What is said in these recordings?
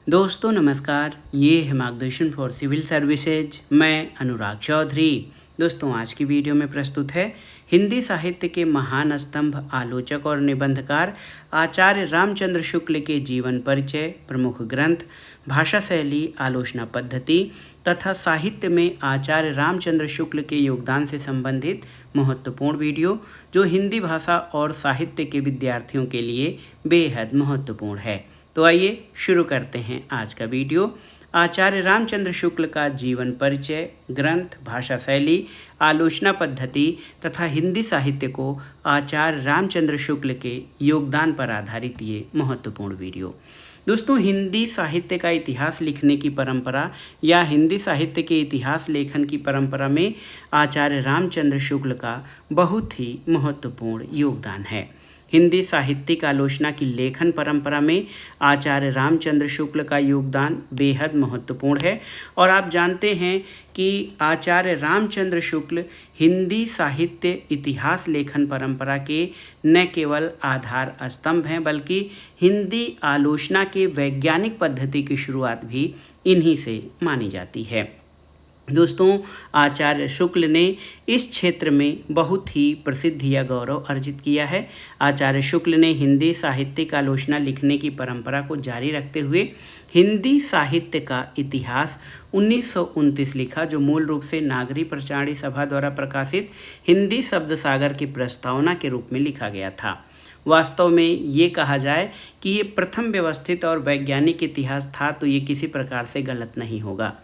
दोस्तों नमस्कार, ये है मार्गदर्शन फॉर सिविल सर्विसेज। मैं अनुराग चौधरी। दोस्तों आज की वीडियो में प्रस्तुत है हिंदी साहित्य के महान स्तंभ, आलोचक और निबंधकार आचार्य रामचंद्र शुक्ल के जीवन परिचय, प्रमुख ग्रंथ, भाषा शैली, आलोचना पद्धति तथा साहित्य में आचार्य रामचंद्र शुक्ल के योगदान से संबंधित महत्वपूर्ण वीडियो, जो हिंदी भाषा और साहित्य के विद्यार्थियों के लिए बेहद महत्वपूर्ण है। तो आइए शुरू करते हैं आज का वीडियो। आचार्य रामचंद्र शुक्ल का जीवन परिचय, ग्रंथ, भाषा शैली, आलोचना पद्धति तथा हिंदी साहित्य को आचार्य रामचंद्र शुक्ल के योगदान पर आधारित ये महत्वपूर्ण वीडियो। दोस्तों, हिंदी साहित्य का इतिहास लिखने की परंपरा या हिंदी साहित्य के इतिहास लेखन की परंपरा में आचार्य रामचंद्र शुक्ल का बहुत ही महत्वपूर्ण योगदान है। हिंदी साहित्यिक आलोचना की लेखन परंपरा में आचार्य रामचंद्र शुक्ल का योगदान बेहद महत्वपूर्ण है और आप जानते हैं कि आचार्य रामचंद्र शुक्ल हिंदी साहित्य इतिहास लेखन परंपरा के न केवल आधार स्तंभ हैं, बल्कि हिंदी आलोचना के वैज्ञानिक पद्धति की शुरुआत भी इन्हीं से मानी जाती है। दोस्तों, आचार्य शुक्ल ने इस क्षेत्र में बहुत ही प्रसिद्ध या गौरव अर्जित किया है। आचार्य शुक्ल ने हिंदी साहित्यिक आलोचना लिखने की परंपरा को जारी रखते हुए हिंदी साहित्य का इतिहास 1929 लिखा, जो मूल रूप से नागरी प्रचारणी सभा द्वारा प्रकाशित हिंदी शब्द सागर की प्रस्तावना के रूप में लिखा गया था। वास्तव में ये कहा जाए कि ये प्रथम व्यवस्थित और वैज्ञानिक इतिहास था, तो ये किसी प्रकार से गलत नहीं होगा।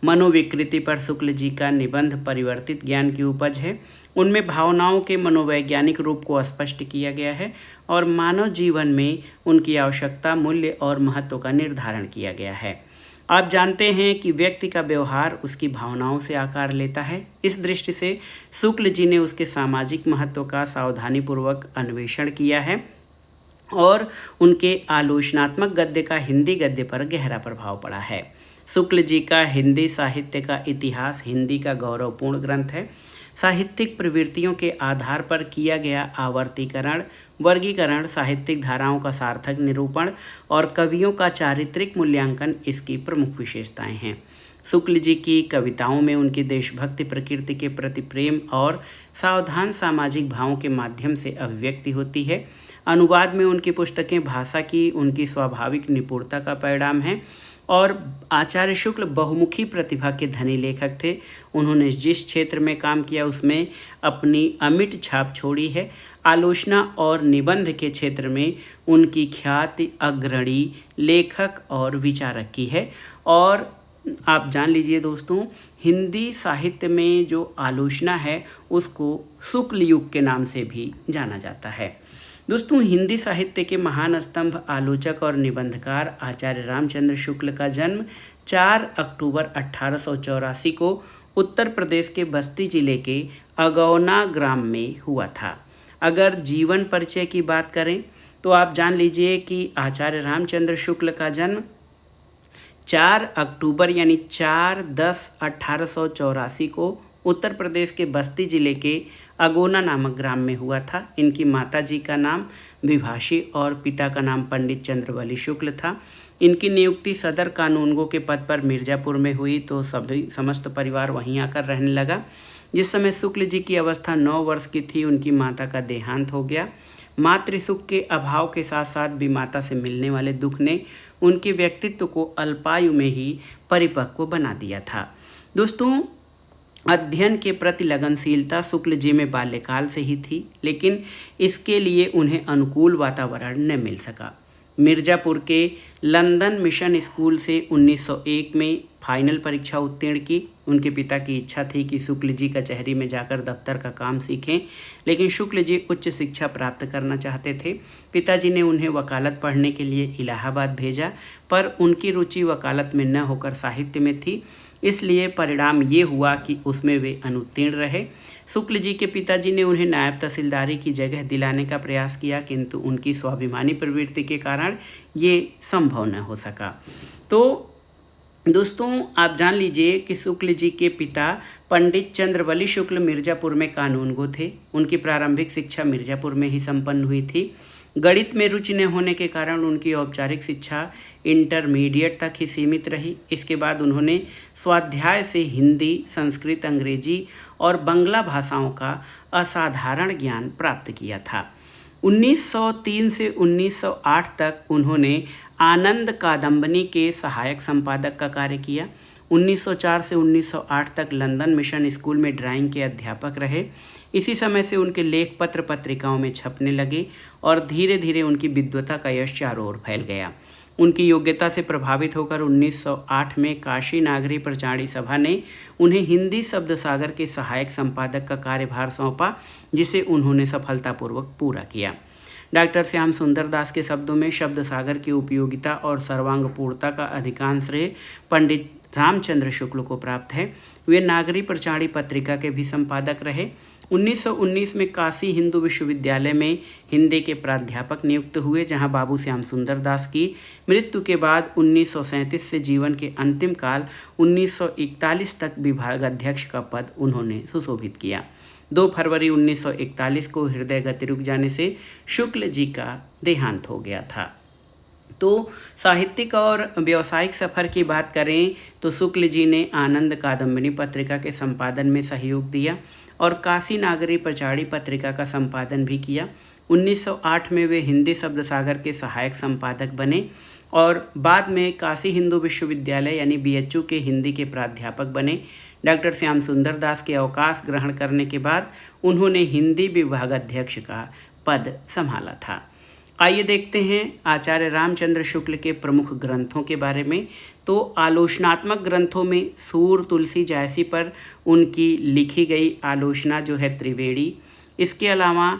मनोविकृति पर शुक्ल जी का निबंध परिवर्तित ज्ञान की उपज है। उनमें भावनाओं के मनोवैज्ञानिक रूप को स्पष्ट किया गया है और मानव जीवन में उनकी आवश्यकता, मूल्य और महत्व का निर्धारण किया गया है। आप जानते हैं कि व्यक्ति का व्यवहार उसकी भावनाओं से आकार लेता है। इस दृष्टि से शुक्ल जी ने उसके सामाजिक महत्व का सावधानीपूर्वक अन्वेषण किया है और उनके आलोचनात्मक गद्य का हिंदी गद्य पर गहरा प्रभाव पड़ा है। शुक्ल जी का हिंदी साहित्य का इतिहास हिंदी का गौरवपूर्ण ग्रंथ है। साहित्यिक प्रवृत्तियों के आधार पर किया गया आवर्तीकरण, वर्गीकरण, साहित्यिक धाराओं का सार्थक निरूपण और कवियों का चारित्रिक मूल्यांकन इसकी प्रमुख विशेषताएं हैं। शुक्ल जी की कविताओं में उनकी देशभक्ति, प्रकृति के प्रति प्रेम और सावधान सामाजिक भावों के माध्यम से अभिव्यक्ति होती है। अनुवाद में उनकी पुस्तकें भाषा की उनकी स्वाभाविक निपुणता का परिणाम है और आचार्य शुक्ल बहुमुखी प्रतिभा के धनी लेखक थे। उन्होंने जिस क्षेत्र में काम किया उसमें अपनी अमिट छाप छोड़ी है। आलोचना और निबंध के क्षेत्र में उनकी ख्याति अग्रणी लेखक और विचारक की है। और आप जान लीजिए दोस्तों, हिंदी साहित्य में जो आलोचना है उसको शुक्ल युग के नाम से भी जाना जाता है। दोस्तों, हिंदी साहित्य के महान स्तंभ, आलोचक और निबंधकार आचार्य रामचंद्र शुक्ल का जन्म 4 अक्टूबर 1884 को उत्तर प्रदेश के बस्ती जिले के अगौना ग्राम में हुआ था। अगर जीवन परिचय की बात करें तो आप जान लीजिए कि आचार्य रामचंद्र शुक्ल का जन्म 4 अक्टूबर यानी 4/10/1884 को उत्तर प्रदेश के बस्ती जिले के अगोना नामक ग्राम में हुआ था। इनकी माता जी का नाम विभाषी और पिता का नाम पंडित चंद्रवली शुक्ल था। इनकी नियुक्ति सदर कानूनगो के पद पर मिर्ज़ापुर में हुई, तो समस्त परिवार वहीं आकर रहने लगा। जिस समय शुक्ल जी की अवस्था 9 वर्ष की थी, उनकी माता का देहांत हो गया। मातृ सुख के अभाव के साथ साथ भी माता से मिलने वाले दुख ने उनके व्यक्तित्व को अल्पायु में ही परिपक्व बना दिया था। दोस्तों, अध्ययन के प्रति लगनशीलता शुक्ल जी में बाल्यकाल से ही थी, लेकिन इसके लिए उन्हें अनुकूल वातावरण न मिल सका। मिर्ज़ापुर के लंदन मिशन स्कूल से 1901 में फाइनल परीक्षा उत्तीर्ण की। उनके पिता की इच्छा थी कि शुक्ल जी कचहरी में जाकर दफ्तर का काम सीखें, लेकिन शुक्ल जी उच्च शिक्षा प्राप्त करना चाहते थे। पिताजी ने उन्हें वकालत पढ़ने के लिए इलाहाबाद भेजा, पर उनकी रुचि वकालत में न होकर साहित्य में थी, इसलिए परिणाम ये हुआ कि उसमें वे अनुत्तीर्ण रहे। शुक्ल जी के पिताजी ने उन्हें नायब तहसीलदारी की जगह दिलाने का प्रयास किया, किंतु उनकी स्वाभिमानी प्रवृत्ति के कारण ये संभव न हो सका। तो दोस्तों, आप जान लीजिए कि शुक्ल जी के पिता पंडित चंद्रवली शुक्ल मिर्ज़ापुर में कानूनगो थे। उनकी प्रारंभिक शिक्षा मिर्ज़ापुर में ही संपन्न हुई थी। गणित में रुचि न होने के कारण उनकी औपचारिक शिक्षा इंटरमीडिएट तक ही सीमित रही। इसके बाद उन्होंने स्वाध्याय से हिंदी, संस्कृत, अंग्रेजी और बंगला भाषाओं का असाधारण ज्ञान प्राप्त किया था। 1903 से 1908 तक उन्होंने आनंद कादम्बनी के सहायक संपादक का कार्य किया। 1904 से 1908 तक लंदन मिशन स्कूल में ड्राइंग के अध्यापक रहे। इसी समय से उनके लेख पत्र पत्रिकाओं में छपने लगे और धीरे धीरे उनकी विद्वता का यश चारों ओर फैल गया। उनकी योग्यता से प्रभावित होकर 1908 में काशी नागरी प्रचारी सभा ने उन्हें हिंदी शब्द सागर के सहायक संपादक का कार्यभार सौंपा, जिसे उन्होंने सफलतापूर्वक पूरा किया। डॉक्टर श्याम सुंदर दास के शब्दों में शब्द सागर की उपयोगिता और सर्वांगपूर्णता का अधिकांश श्रेय पंडित रामचंद्र शुक्ल को प्राप्त है। वे नागरी प्रचारी पत्रिका के भी संपादक रहे। 1919 में काशी हिंदू विश्वविद्यालय में हिंदी के प्राध्यापक नियुक्त हुए, जहां बाबू श्याम सुंदर दास की मृत्यु के बाद 1937 से जीवन के अंतिम काल 1941 तक विभागाध्यक्ष का पद उन्होंने सुशोभित किया। 2 फरवरी 1941 को हृदय गति रुक जाने से शुक्ल जी का देहांत हो गया था। तो साहित्यिक और व्यावसायिक सफ़र की बात करें तो शुक्ल जी ने आनंद कादम्बनी पत्रिका के संपादन में सहयोग दिया और काशी नागरी प्रचारी पत्रिका का संपादन भी किया। 1908 में वे हिंदी शब्द सागर के सहायक संपादक बने और बाद में काशी हिंदू विश्वविद्यालय यानी BHU के हिंदी के प्राध्यापक बने। डॉक्टर श्याम सुंदर दास के अवकाश ग्रहण करने के बाद उन्होंने हिंदी विभागाध्यक्ष का पद संभाला था। आइए देखते हैं आचार्य रामचंद्र शुक्ल के प्रमुख ग्रंथों के बारे में। तो आलोचनात्मक ग्रंथों में सूर तुलसी जायसी पर उनकी लिखी गई आलोचना जो है त्रिवेणी। इसके अलावा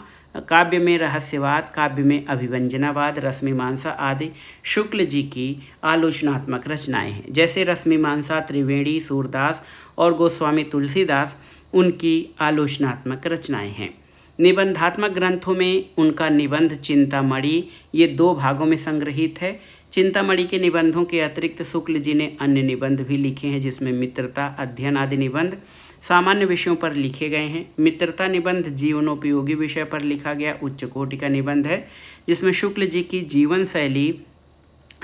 काव्य में रहस्यवाद, काव्य में अभिव्यंजनावाद, रसमीमांसा आदि शुक्ल जी की आलोचनात्मक रचनाएं हैं। जैसे रसमीमांसा, त्रिवेणी, सूरदास और गोस्वामी तुलसीदास उनकी आलोचनात्मक रचनाएं हैं। निबंधात्मक ग्रंथों में उनका निबंध चिंतामणि ये 2 भागों में संग्रहित है। चिंतामणि के निबंधों के अतिरिक्त शुक्ल जी ने अन्य निबंध भी लिखे हैं, जिसमें मित्रता, अध्ययन आदि निबंध सामान्य विषयों पर लिखे गए हैं। मित्रता निबंध जीवनोपयोगी विषय पर लिखा गया उच्च कोटि का निबंध है, जिसमें शुक्ल जी की जीवन शैली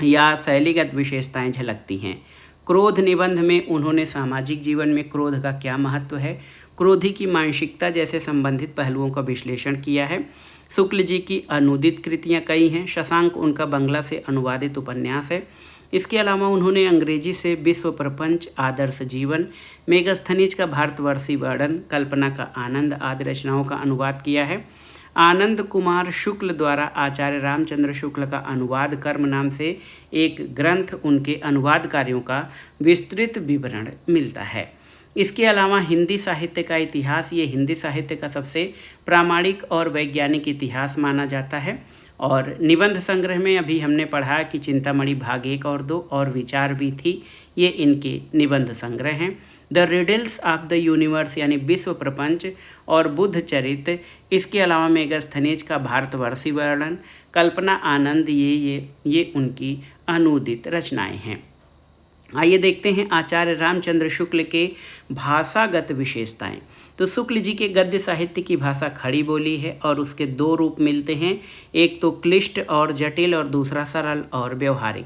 या शैलीगत विशेषताएं झलकती हैं। क्रोध निबंध में उन्होंने सामाजिक जीवन में क्रोध का क्या महत्व है, क्रोधी की मानसिकता जैसे संबंधित पहलुओं का विश्लेषण किया है। शुक्ल जी की अनुदित कृतियाँ कई हैं। शशांक उनका बंगला से अनुवादित उपन्यास है। इसके अलावा उन्होंने अंग्रेजी से विश्व प्रपंच, आदर्श जीवन, मेगस्थनीज का भारतवर्षी वर्णन, कल्पना का आनंद आदि रचनाओं का अनुवाद किया है। आनंद कुमार शुक्ल द्वारा आचार्य रामचंद्र शुक्ल का अनुवाद कर्म नाम से एक ग्रंथ, उनके अनुवाद कार्यों का विस्तृत विवरण मिलता है। इसके अलावा हिंदी साहित्य का इतिहास, ये हिंदी साहित्य का सबसे प्रामाणिक और वैज्ञानिक इतिहास माना जाता है। और निबंध संग्रह में अभी हमने पढ़ा कि चिंतामणि भाग 1 और 2 और विचार भी थी, ये इनके निबंध संग्रह हैं। The riddles of the universe यानी विश्व प्रपंच और बुद्ध चरित्र, इसके अलावा मेगस्थनीज का भारतवर्षी वर्णन, कल्पना आनंद, ये उनकी अनुदित रचनाएं हैं। आइए देखते हैं आचार्य रामचंद्र शुक्ल के भाषागत विशेषताएं। तो शुक्ल जी के गद्य साहित्य की भाषा खड़ी बोली है और उसके 2 रूप मिलते हैं, एक तो क्लिष्ट और जटिल और दूसरा सरल और व्यवहारिक।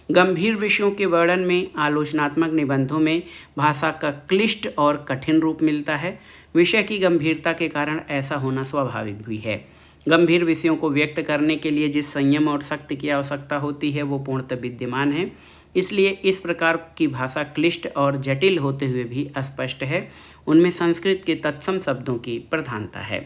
गंभीर विषयों के वर्णन में आलोचनात्मक निबंधों में भाषा का क्लिष्ट और कठिन रूप मिलता है। विषय की गंभीरता के कारण ऐसा होना स्वाभाविक भी है। गंभीर विषयों को व्यक्त करने के लिए जिस संयम और शक्ति की आवश्यकता होती है वो पूर्णतः विद्यमान है, इसलिए इस प्रकार की भाषा क्लिष्ट और जटिल होते हुए भी स्पष्ट है। उनमें संस्कृत के तत्सम शब्दों की प्रधानता है।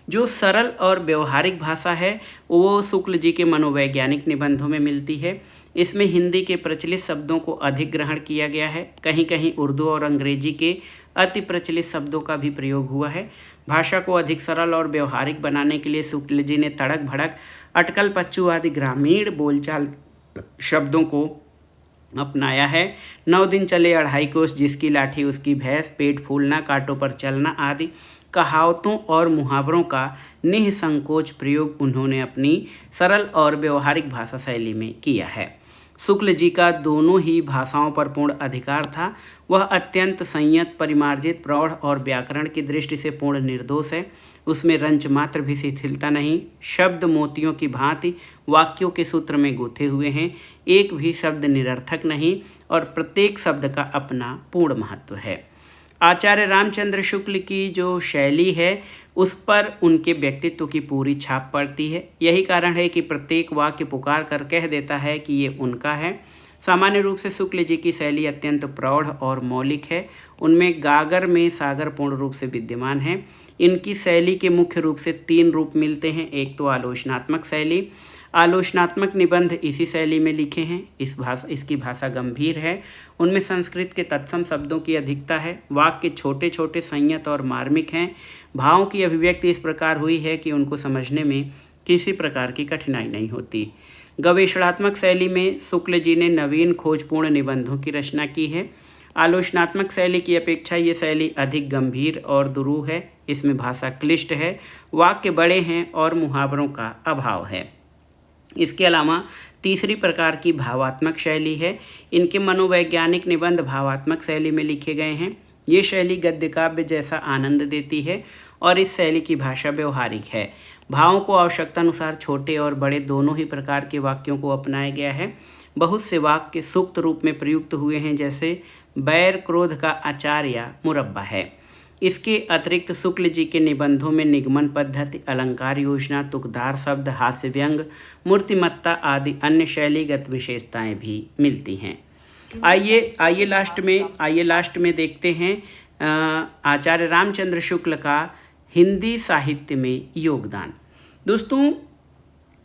जो सरल और व्यवहारिक भाषा है वो शुक्ल जी के मनोवैज्ञानिक निबंधों में मिलती है। इसमें हिंदी के प्रचलित शब्दों को अधिक ग्रहण किया गया है। कहीं कहीं उर्दू और अंग्रेजी के अति प्रचलित शब्दों का भी प्रयोग हुआ है। भाषा को अधिक सरल और व्यवहारिक बनाने के लिए शुक्ल जी ने तड़क भड़क, अटकल पच्चू आदि ग्रामीण बोलचाल शब्दों को अपनाया है। 9 दिन चले 2.5 कोस, जिसकी लाठी उसकी भैंस, पेट फूलना, कांटों पर चलना आदि कहावतों और मुहावरों का निःसंकोच प्रयोग उन्होंने अपनी सरल और व्यवहारिक भाषा शैली में किया है। शुक्ल जी का दोनों ही भाषाओं पर पूर्ण अधिकार था। वह अत्यंत संयत, परिमार्जित, प्रौढ़ और व्याकरण की दृष्टि से पूर्ण निर्दोष है। उसमें रंच मात्र भी शिथिलता नहीं। शब्द मोतियों की भांति वाक्यों के सूत्र में गूंथे हुए हैं, एक भी शब्द निरर्थक नहीं और प्रत्येक शब्द का अपना पूर्ण महत्व है। आचार्य रामचंद्र शुक्ल की जो शैली है उस पर उनके व्यक्तित्व की पूरी छाप पड़ती है। यही कारण है कि प्रत्येक वाक्य पुकार कर कह देता है कि ये उनका है। सामान्य रूप से शुक्ल जी की शैली अत्यंत प्रौढ़ और मौलिक है। उनमें गागर में सागर पूर्ण रूप से विद्यमान है। इनकी शैली के मुख्य रूप से 3 रूप मिलते हैं। एक तो आलोचनात्मक शैली। आलोचनात्मक निबंध इसी शैली में लिखे हैं। इसकी भाषा गंभीर है। उनमें संस्कृत के तत्सम शब्दों की अधिकता है। वाक्य छोटे छोटे संयत और मार्मिक हैं। भावों की अभिव्यक्ति इस प्रकार हुई है कि उनको समझने में किसी प्रकार की कठिनाई नहीं होती। गवेषणात्मक शैली में शुक्ल जी ने नवीन खोजपूर्ण निबंधों की रचना की है। आलोचनात्मक शैली की अपेक्षा ये शैली अधिक गंभीर और दुरूह है। इसमें भाषा क्लिष्ट है, वाक्य बड़े हैं और मुहावरों का अभाव है। इसके अलावा तीसरी प्रकार की भावात्मक शैली है। इनके मनोवैज्ञानिक निबंध भावात्मक शैली में लिखे गए हैं। ये शैली गद्य काव्य जैसा आनंद देती है और इस शैली की भाषा व्यवहारिक है। भावों को आवश्यकता अनुसार छोटे और बड़े दोनों ही प्रकार के वाक्यों को अपनाया गया है। बहुत से वाक्य सूक्त रूप में प्रयुक्त हुए हैं, जैसे बैर क्रोध का अचार या मुरब्बा है। इसके अतिरिक्त शुक्ल जी के निबंधों में निगमन पद्धति, अलंकार योजना, तुकदार शब्द, हास्य व्यंग, मूर्तिमत्ता आदि अन्य शैलीगत विशेषताएं भी मिलती हैं। आइए लास्ट में देखते हैं आचार्य रामचंद्र शुक्ल का हिंदी साहित्य में योगदान। दोस्तों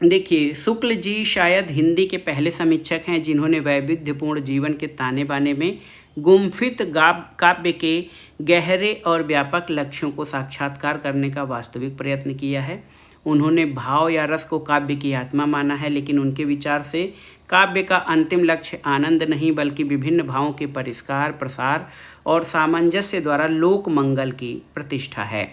देखिए, शुक्ल जी शायद हिंदी के पहले समीक्षक हैं जिन्होंने वैविध्यपूर्ण जीवन के ताने बाने में गुम्फित काव्य के गहरे और व्यापक लक्ष्यों को साक्षात्कार करने का वास्तविक प्रयत्न किया है। उन्होंने भाव या रस को काव्य की आत्मा माना है, लेकिन उनके विचार से काव्य का अंतिम लक्ष्य आनंद नहीं बल्कि विभिन्न भावों के परिष्कार, प्रसार और सामंजस्य द्वारा लोक मंगल की प्रतिष्ठा है।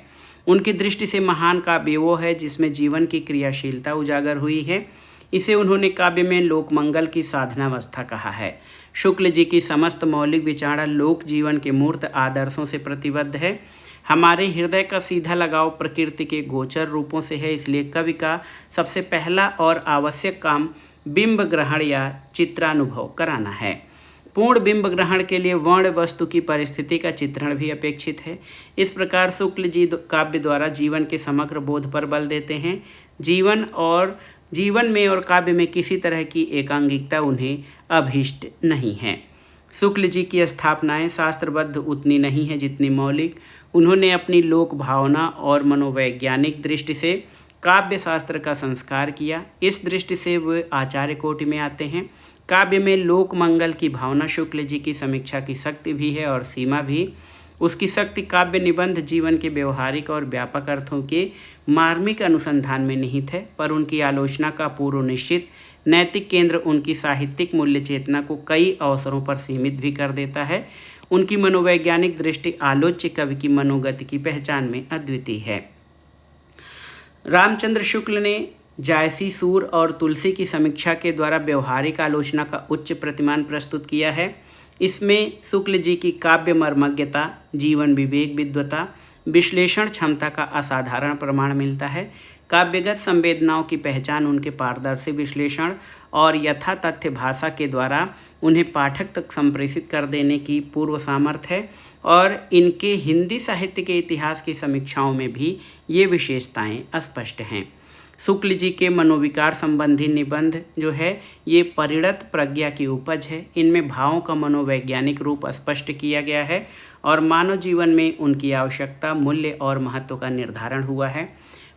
उनकी दृष्टि से महान काव्य वो है जिसमें जीवन की क्रियाशीलता उजागर हुई है। इसे उन्होंने काव्य में लोकमंगल की साधनावस्था कहा है। शुक्ल जी की समस्त मौलिक विचारणा लोक जीवन के मूर्त आदर्शों से प्रतिबद्ध है। हमारे हृदय का सीधा लगाव प्रकृति के गोचर रूपों से है, इसलिए कवि का सबसे पहला और आवश्यक काम बिंब ग्रहण या चित्रानुभव कराना है। पूर्ण बिंब ग्रहण के लिए वर्ण वस्तु की परिस्थिति का चित्रण भी अपेक्षित है। इस प्रकार शुक्ल जी काव्य द्वारा जीवन के समग्र बोध पर बल देते हैं। जीवन में और काव्य में किसी तरह की एकांगिकता उन्हें अभीष्ट नहीं है। शुक्ल जी की स्थापनाएं शास्त्रबद्ध उतनी नहीं है जितनी मौलिक। उन्होंने अपनी लोक भावना और मनोवैज्ञानिक दृष्टि से काव्य शास्त्र का संस्कार किया। इस दृष्टि से वे आचार्य कोटि में आते हैं। काव्य में लोक मंगल की भावना शुक्ल जी की समीक्षा की शक्ति भी है और सीमा भी। उसकी शक्ति काव्य निबंध जीवन के व्यवहारिक और व्यापक अर्थों के मार्मिक अनुसंधान में निहित है, पर उनकी आलोचना का पूर्व निश्चित नैतिक केंद्र उनकी साहित्यिक मूल्य चेतना को कई अवसरों पर सीमित भी कर देता है। उनकी मनोवैज्ञानिक दृष्टि आलोच्य कवि की मनोगति की पहचान में अद्वितीय है। रामचंद्र शुक्ल ने जायसी, सूर और तुलसी की समीक्षा के द्वारा व्यवहारिक आलोचना का उच्च प्रतिमान प्रस्तुत किया है। इसमें शुक्ल जी की काव्य मर्मज्ञता, जीवन विवेक विद्वता, विश्लेषण क्षमता का असाधारण प्रमाण मिलता है। काव्यगत संवेदनाओं की पहचान उनके पारदर्शी विश्लेषण और यथातथ्य भाषा के द्वारा उन्हें पाठक तक संप्रेषित कर देने की पूर्व सामर्थ्य है और इनके हिंदी साहित्य के इतिहास की समीक्षाओं में भी ये विशेषताएं स्पष्ट हैं। शुक्ल जी के मनोविकार संबंधी निबंध जो है ये परिणत प्रज्ञा की उपज है। इनमें भावों का मनोवैज्ञानिक रूप स्पष्ट किया गया है और मानव जीवन में उनकी आवश्यकता, मूल्य और महत्व का निर्धारण हुआ है।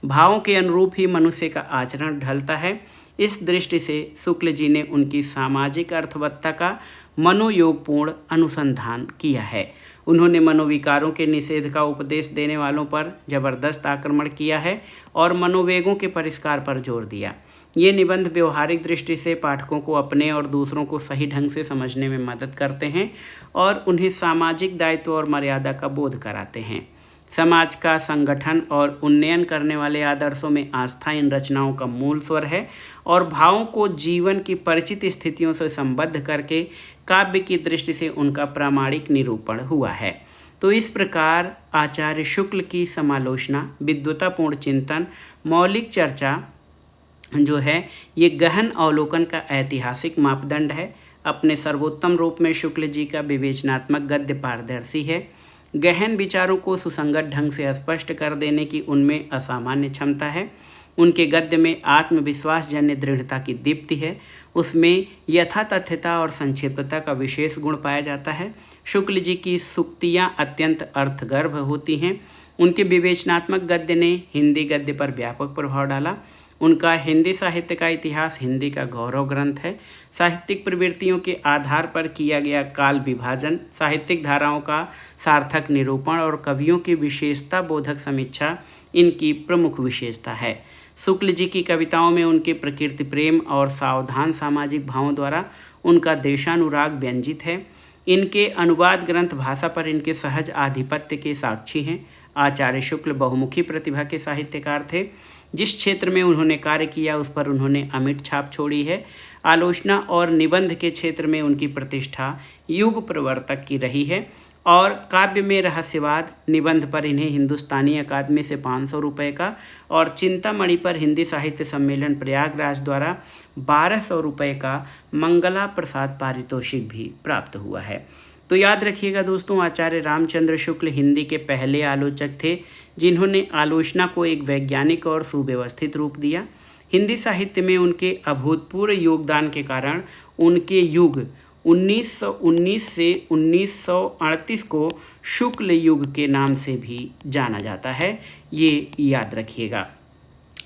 भावों के अनुरूप ही मनुष्य का आचरण ढलता है। इस दृष्टि से शुक्ल जी ने उनकी सामाजिक अर्थवत्ता का मनोयोगपूर्ण अनुसंधान किया है। उन्होंने मनोविकारों के निषेध का उपदेश देने वालों पर जबरदस्त आक्रमण किया है और मनोवेगों के परिष्कार पर जोर दिया। ये निबंध व्यवहारिक दृष्टि से पाठकों को अपने और दूसरों को सही ढंग से समझने में मदद करते हैं और उन्हें सामाजिक दायित्व और मर्यादा का बोध कराते हैं। समाज का संगठन और उन्नयन करने वाले आदर्शों में आस्था इन रचनाओं का मूल स्वर है और भावों को जीवन की परिचित स्थितियों से संबद्ध करके काव्य की दृष्टि से उनका प्रामाणिक निरूपण हुआ है। तो इस प्रकार आचार्य शुक्ल की समालोचना, विद्वतापूर्ण चिंतन, मौलिक चर्चा जो है ये गहन अवलोकन का ऐतिहासिक मापदंड है। अपने सर्वोत्तम रूप में शुक्ल जी का विवेचनात्मक गद्य पारदर्शी है। गहन विचारों को सुसंगत ढंग से स्पष्ट कर देने की उनमें असामान्य क्षमता है। उनके गद्य में आत्मविश्वासजन्य दृढ़ता की दीप्ति है। उसमें यथातथ्यता और संक्षिप्तता का विशेष गुण पाया जाता है। शुक्ल जी की सूक्तियाँ अत्यंत अर्थगर्भ होती हैं। उनके विवेचनात्मक गद्य ने हिंदी गद्य पर व्यापक प्रभाव डाला। उनका हिंदी साहित्य का इतिहास हिंदी का गौरव ग्रंथ है। साहित्यिक प्रवृत्तियों के आधार पर किया गया काल विभाजन, साहित्यिक धाराओं का सार्थक निरूपण और कवियों की विशेषता बोधक समीक्षा इनकी प्रमुख विशेषता है। शुक्ल जी की कविताओं में उनके प्रकृति प्रेम और सावधान सामाजिक भावों द्वारा उनका देशानुराग व्यंजित है। इनके अनुवाद ग्रंथ भाषा पर इनके सहज आधिपत्य के साक्षी हैं। आचार्य शुक्ल बहुमुखी प्रतिभा के साहित्यकार थे। जिस क्षेत्र में उन्होंने कार्य किया उस पर उन्होंने अमिट छाप छोड़ी है। आलोचना और निबंध के क्षेत्र में उनकी प्रतिष्ठा युग प्रवर्तक की रही है और काव्य में रहस्यवाद निबंध पर इन्हें हिंदुस्तानी अकादमी से 500 रुपये का और चिंतामणि पर हिंदी साहित्य सम्मेलन प्रयागराज द्वारा 1200 रुपये का मंगला प्रसाद पारितोषिक भी प्राप्त हुआ है। तो याद रखिएगा दोस्तों, आचार्य रामचंद्र शुक्ल हिंदी के पहले आलोचक थे जिन्होंने आलोचना को एक वैज्ञानिक और सुव्यवस्थित रूप दिया। हिंदी साहित्य में उनके अभूतपूर्व योगदान के कारण उनके युग 1919 से 1938 को शुक्ल युग के नाम से भी जाना जाता है, ये याद रखिएगा।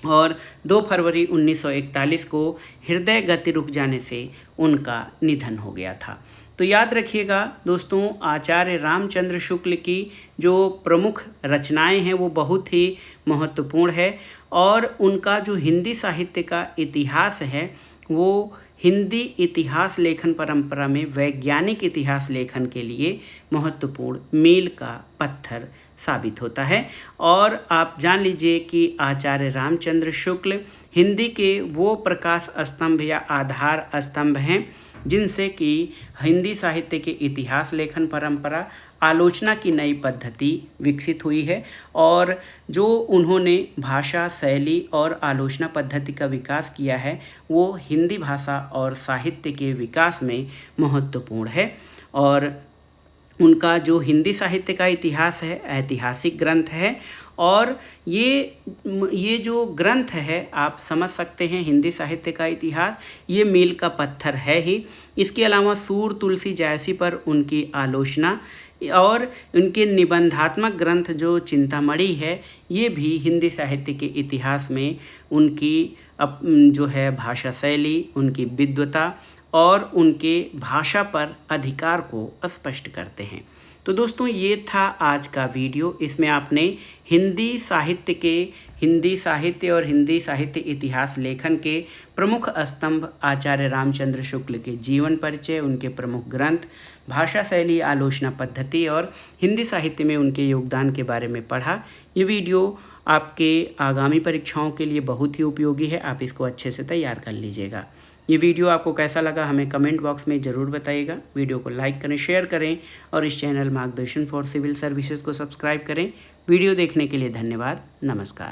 और 2 फरवरी 1941 को हृदय गति रुक जाने से उनका निधन हो गया था। तो याद रखिएगा दोस्तों, आचार्य रामचंद्र शुक्ल की जो प्रमुख रचनाएं हैं वो बहुत ही महत्वपूर्ण है और उनका जो हिंदी साहित्य का इतिहास है वो हिंदी इतिहास लेखन परंपरा में वैज्ञानिक इतिहास लेखन के लिए महत्वपूर्ण मील का पत्थर साबित होता है। और आप जान लीजिए कि आचार्य रामचंद्र शुक्ल हिंदी के वो प्रकाश स्तंभ या आधार स्तंभ हैं जिनसे कि हिंदी साहित्य के इतिहास लेखन परंपरा, आलोचना की नई पद्धति विकसित हुई है और जो उन्होंने भाषा शैली और आलोचना पद्धति का विकास किया है वो हिंदी भाषा और साहित्य के विकास में महत्वपूर्ण है। और उनका जो हिंदी साहित्य का इतिहास है ऐतिहासिक ग्रंथ है और ये जो ग्रंथ है आप समझ सकते हैं हिंदी साहित्य का इतिहास ये मील का पत्थर है ही। इसके अलावा सूर तुलसी जैसी पर उनकी आलोचना और उनके निबंधात्मक ग्रंथ जो चिंतामणि है ये भी हिंदी साहित्य के इतिहास में उनकी जो है भाषा शैली, उनकी विद्वता और उनके भाषा पर अधिकार को स्पष्ट करते हैं। तो दोस्तों ये था आज का वीडियो। इसमें आपने हिंदी साहित्य और हिंदी साहित्य इतिहास लेखन के प्रमुख स्तंभ आचार्य रामचंद्र शुक्ल के जीवन परिचय, उनके प्रमुख ग्रंथ, भाषा शैली, आलोचना पद्धति और हिंदी साहित्य में उनके योगदान के बारे में पढ़ा। ये वीडियो आपके आगामी परीक्षाओं के लिए बहुत ही उपयोगी है, आप इसको अच्छे से तैयार कर लीजिएगा। ये वीडियो आपको कैसा लगा हमें कमेंट बॉक्स में ज़रूर बताइएगा। वीडियो को लाइक करें, शेयर करें और इस चैनल मार्गदर्शन फॉर सिविल सर्विसेज को सब्सक्राइब करें। वीडियो देखने के लिए धन्यवाद। नमस्कार।